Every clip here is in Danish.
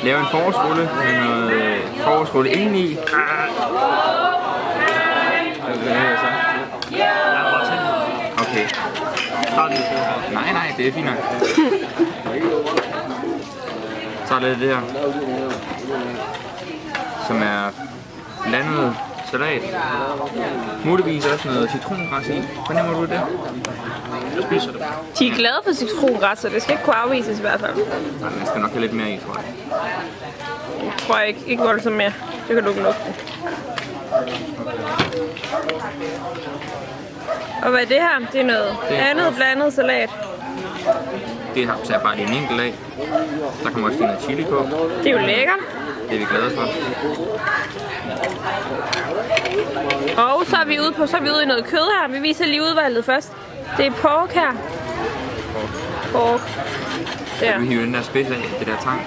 lave en forårsrulle med noget forårsrulle indeni. Okay. Nej, det er fint nok. Så er det her, som er blandet salat. Muligvis også noget citrongræs i. Fornemmer du det? Jeg spiser det. De er glade for citrongræs, så det skal ikke kunne afvises i hvert fald. Nej, man skal nok have lidt mere i, tror jeg. Jeg tror jeg ikke voldsomt mere. Det kan du ikke lugte. Og hvad er det her? Det er noget andet blandet salat. Det her tager bare en enkelt af. Der kommer også noget chili på. Det er jo lækkert. Det er vi glade for. Og så er vi ude i noget kød her. Vi viser lige udvalget først. Det er pork her. Pork. Der. Vi hiver den der spids af, det der tang.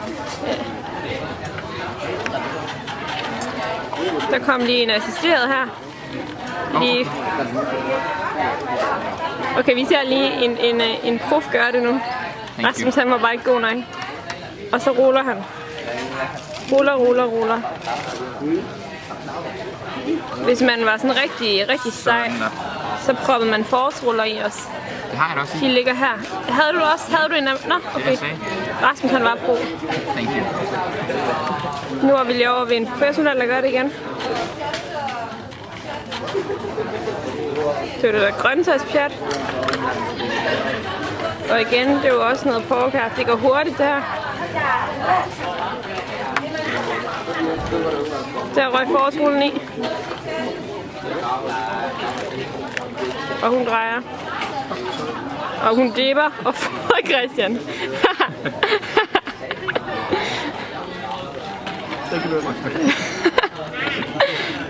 Ja. Der kom lige en assisteret her. Lige. Okay, vi ser lige en prof gøre det nu. Rasmus han var bare ikke god nok. Og så ruller han. Ruller. Hvis man var sådan rigtig sej, så proppede man forårsruller i os. Det har jeg da også i. De ligger her. Havde du en af... Nå, okay. Rasmus han var pro. Thank you. Nu er vi lige over ved en professionel, der gør det igen. Det er det der grøntsagspjat. Og igen, det er jo også noget pork her. Det går hurtigt der. Der røg forårsrullen i. Og hun drejer. Og hun dipper. Og for Christian.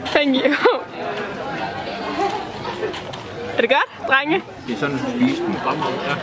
Thank you. Er det godt, drenge? Det er sådan, vi spiser den frem. Ja.